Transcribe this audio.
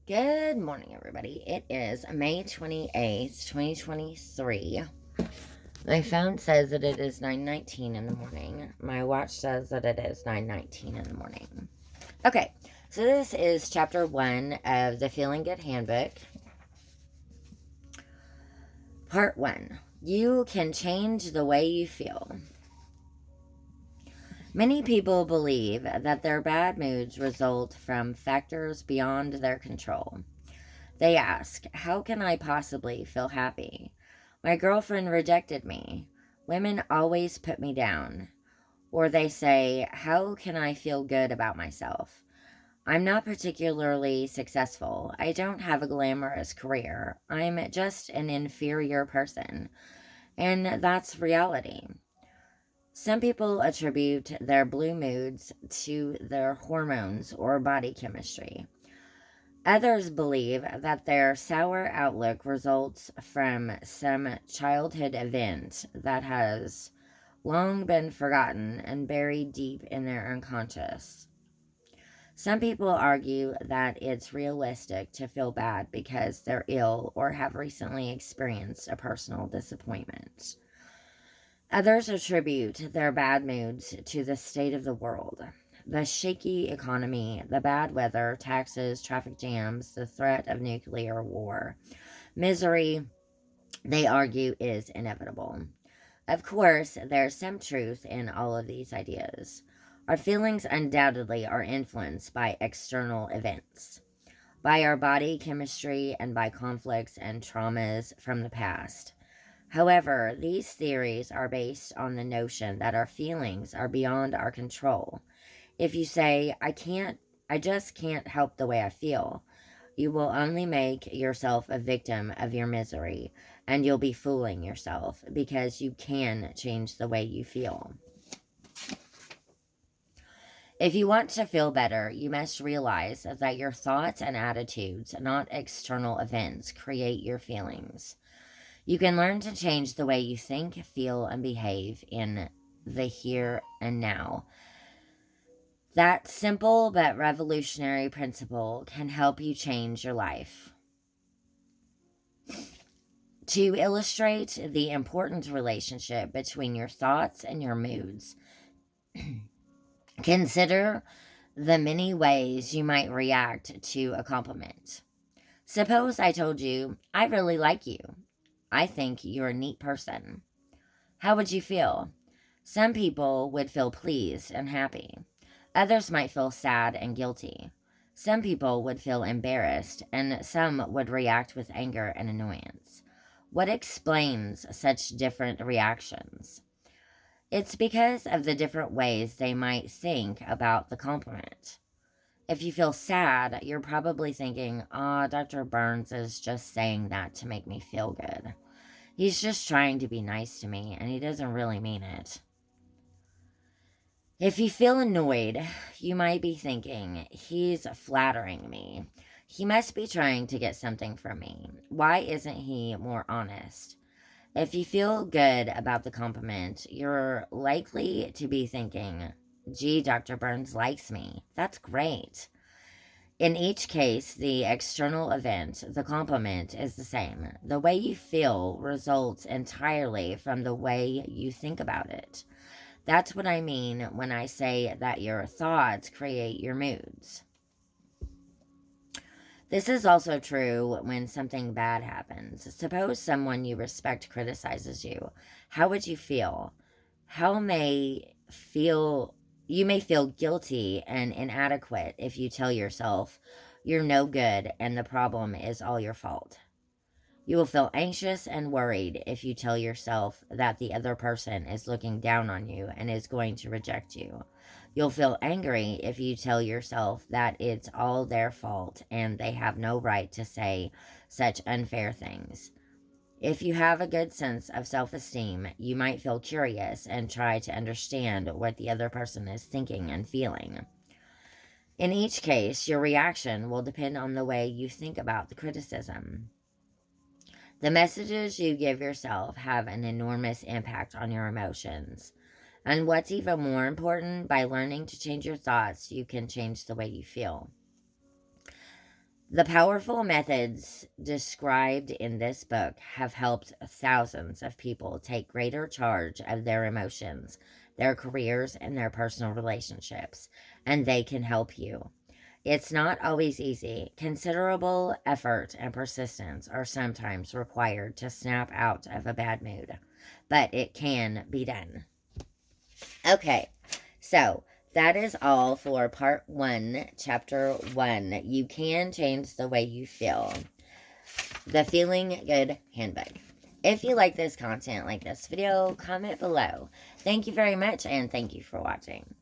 Good morning, everybody. It is May 28th, 2023. My phone says that it is 9:19 in the morning. My watch says that it is 9:19 in the morning. Okay, so this is chapter 1 of the Feeling Good Handbook. Part 1. You can change the way you feel. Many people believe that their bad moods result from factors beyond their control. They ask, how can I possibly feel happy? My girlfriend rejected me. Women always put me down. Or they say, how can I feel good about myself? I'm not particularly successful. I don't have a glamorous career. I'm just an inferior person. And that's reality. Some people attribute their blue moods to their hormones or body chemistry. Others believe that their sour outlook results from some childhood event that has long been forgotten and buried deep in their unconscious. Some people argue that it's realistic to feel bad because they're ill or have recently experienced a personal disappointment. Others attribute their bad moods to the state of the world. The shaky economy, the bad weather, taxes, traffic jams, the threat of nuclear war. Misery, they argue, is inevitable. Of course, there's some truth in all of these ideas. Our feelings undoubtedly are influenced by external events, by our body chemistry, and by conflicts and traumas from the past. However, these theories are based on the notion that our feelings are beyond our control. If you say, I just can't help the way I feel, you will only make yourself a victim of your misery, and you'll be fooling yourself because you can change the way you feel. If you want to feel better, you must realize that your thoughts and attitudes, not external events, create your feelings. You can learn to change the way you think, feel, and behave in the here and now. That simple but revolutionary principle can help you change your life. To illustrate the important relationship between your thoughts and your moods, consider the many ways you might react to a compliment. Suppose I told you, I really like you. I think you're a neat person. How would you feel? Some people would feel pleased and happy. Others might feel sad and guilty. Some people would feel embarrassed, and some would react with anger and annoyance. What explains such different reactions? It's because of the different ways they might think about the compliment. If you feel sad, you're probably thinking, Dr. Burns is just saying that to make me feel good. He's just trying to be nice to me, and he doesn't really mean it. If you feel annoyed, you might be thinking, he's flattering me. He must be trying to get something from me. Why isn't he more honest? If you feel good about the compliment, you're likely to be thinking, gee, Dr. Burns likes me. That's great. In each case, the external event, the compliment, is the same. The way you feel results entirely from the way you think about it. That's what I mean when I say that your thoughts create your moods. This is also true when something bad happens. Suppose someone you respect criticizes you. How would you feel? How may feel You may feel guilty and inadequate if you tell yourself you're no good and the problem is all your fault. You will feel anxious and worried if you tell yourself that the other person is looking down on you and is going to reject you. You'll feel angry if you tell yourself that it's all their fault and they have no right to say such unfair things. If you have a good sense of self-esteem, you might feel curious and try to understand what the other person is thinking and feeling. In each case, your reaction will depend on the way you think about the criticism. The messages you give yourself have an enormous impact on your emotions. And what's even more important, by learning to change your thoughts, you can change the way you feel. The powerful methods described in this book have helped thousands of people take greater charge of their emotions, their careers, and their personal relationships, and they can help you. It's not always easy. Considerable effort and persistence are sometimes required to snap out of a bad mood, but it can be done. Okay, so that is all for part 1, chapter 1. You can change the way you feel. The Feeling Good Handbook. If you like this content, like this video, comment below. Thank you very much, and thank you for watching.